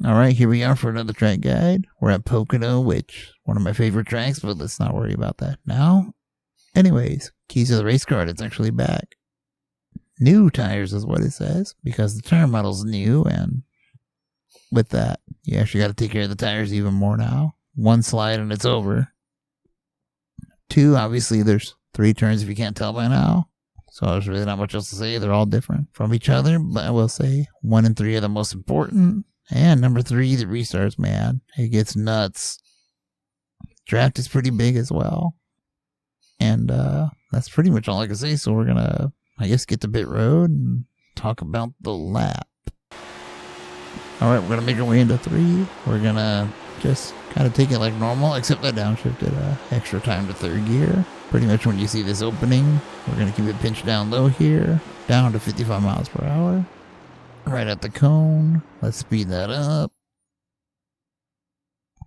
Alright, here we are for another track guide. We're at Pocono, which one of my favorite tracks, but let's not worry about that now. Anyways, keys to the race card, it's actually back. New tires is what it says, because the tire model's new, and with that, you actually got to take care of the tires even more now. 1 slide and it's over. 2, obviously there's 3 turns if you can't tell by now. So there's really not much else to say. They're all different from each other, but I will say 1 and 3 are the most important. And number 3, the restarts, man. It gets nuts. Draft is pretty big as well. And that's pretty much all I can say. So we're going to, I guess, get to pit road and talk about the lap. Alright, we're going to make our way into 3. We're going to just kind of take it like normal, except I downshifted extra time to 3rd gear. Pretty much when you see this opening, we're going to keep it pinched down low here, down to 55 miles per hour. Right at the cone. Let's speed that up.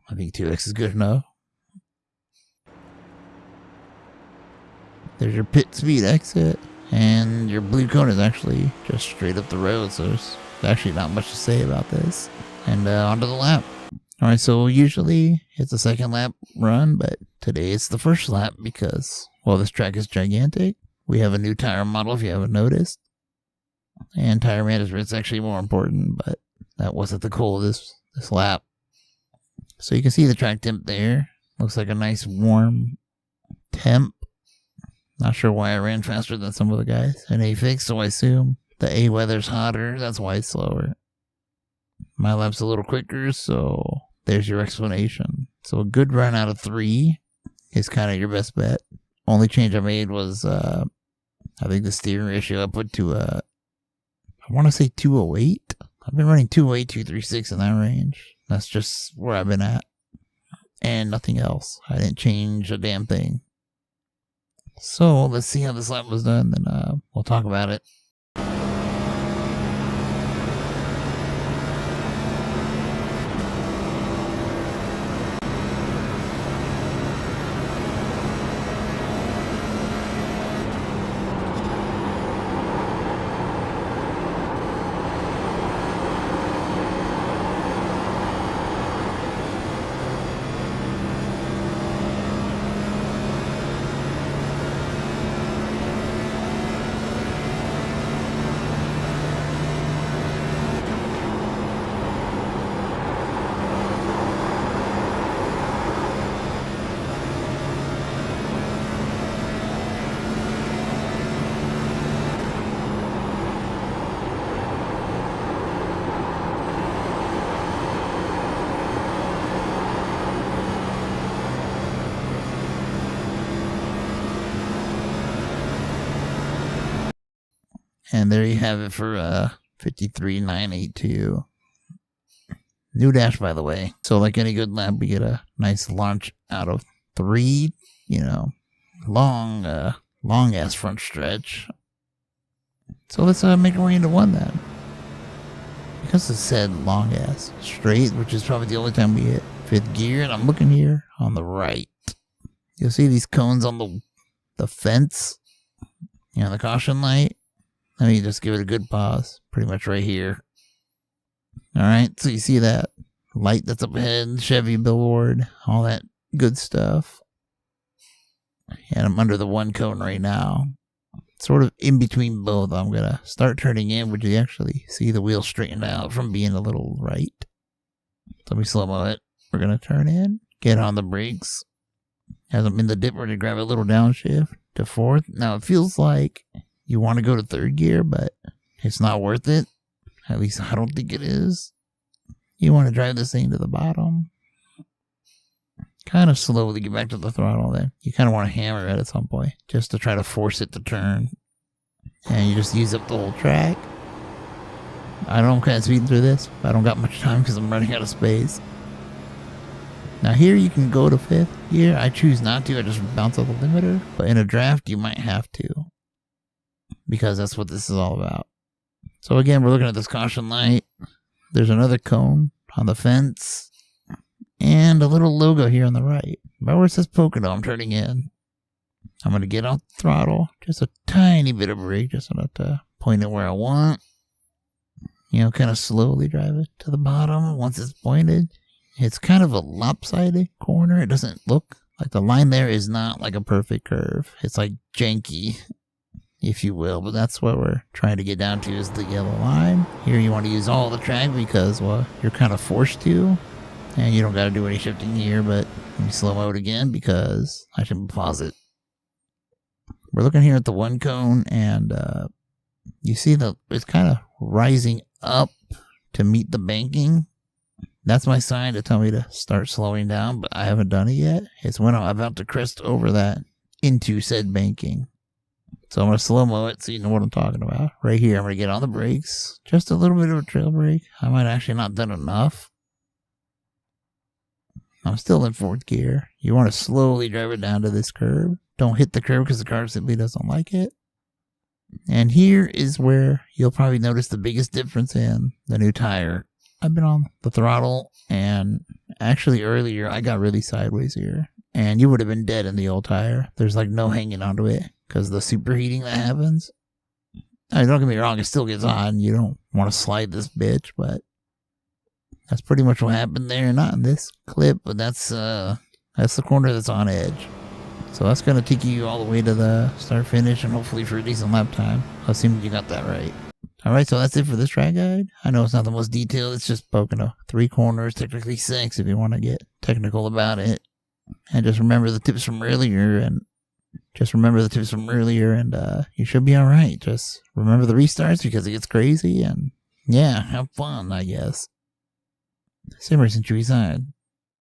I think 2x is good enough. There's your pit speed exit. And your blue cone is actually just straight up the road, so there's actually not much to say about this. And onto the lap. Alright, so usually it's a 2nd lap run, but today it's the 1st lap because, well, this track is gigantic. We have a new tire model if you haven't noticed. And tire management's actually more important, but that wasn't the goal of this lap. So you can see the track temp there. Looks like a nice warm temp. Not sure why I ran faster than some of the guys in A-Fix, so I assume the A weather's hotter, that's why it's slower. My lap's a little quicker, so there's your explanation. So a good run out of 3 is kind of your best bet. Only change I made was, I think the steering ratio I put to, I want to say 208. I've been running 208, 236 in that range. That's just where I've been at. And nothing else. I didn't change a damn thing. So let's see how this lap was done, then we'll talk about it. And there you have it for 53.982. New dash, by the way. So like any good lap, we get a nice launch out of 3, you know, long ass front stretch. So let's make our way into 1 then. Because it said long ass straight, which is probably the only time we hit 5th gear, and I'm looking here on the right. You'll see these cones on the fence, you know, the caution light. Let me just give it a good pause, pretty much right here. Alright, so you see that light that's up ahead, Chevy billboard, all that good stuff. And I'm under the 1 cone right now. Sort of in between both. I'm going to start turning in, which you actually see the wheel straightened out from being a little right. So let me slow-mo it. We're going to turn in, get on the brakes. As I'm in the dip, we're going to grab a little downshift to 4th. Now it feels like you want to go to 3rd gear, but it's not worth it. At least I don't think it is. You want to drive this thing to the bottom. Kind of slowly get back to the throttle then. You kind of want to hammer it at some point, just to try to force it to turn. And you just use up the whole track. I don't know, I'm kind of speeding through this, but I don't got much time because I'm running out of space. Now here you can go to 5th gear. I choose not to, I just bounce off the limiter. But in a draft, you might have to. Because that's what this is all about. So again, we're looking at this caution light. There's another cone on the fence. And a little logo here on the right. About where it says Pocono, I'm turning in. I'm going to get off the throttle. Just a tiny bit of brake, just enough to point it where I want. You know, kind of slowly drive it to the bottom once it's pointed. It's kind of a lopsided corner. It doesn't look like the line there is not like a perfect curve. It's like janky, if you will, but that's what we're trying to get down to is the yellow line. Here you want to use all the track because, well, you're kind of forced to, and you don't got to do any shifting here, but let me slow mode again because I should pause it. We're looking here at the one cone, and you see that it's kind of rising up to meet the banking. That's my sign to tell me to start slowing down, but I haven't done it yet. It's when I'm about to crest over that into said banking. So I'm going to slow-mo it so you know what I'm talking about. Right here, I'm going to get on the brakes. Just a little bit of a trail brake. I might actually not done enough. I'm still in 4th gear. You want to slowly drive it down to this curb. Don't hit the curb because the car simply doesn't like it. And here is where you'll probably notice the biggest difference in the new tire. I've been on the throttle, and actually earlier I got really sideways here. And you would have been dead in the old tire. There's like no hanging onto it because the superheating that happens. I mean, don't get me wrong, it still gets on. You don't want to slide this bitch, but that's pretty much what happened there. Not in this clip, but that's the corner that's on edge. So that's going to take you all the way to the start finish and hopefully for a decent lap time. Assuming you got that right. Alright, so that's it for this track guide. I know it's not the most detailed, it's just Pocono. 3 corners, technically 6 if you want to get technical about it. And just remember the tips from earlier, and you should be alright. Just remember the restarts because it gets crazy, and yeah, have fun, I guess. Simmer since you reside.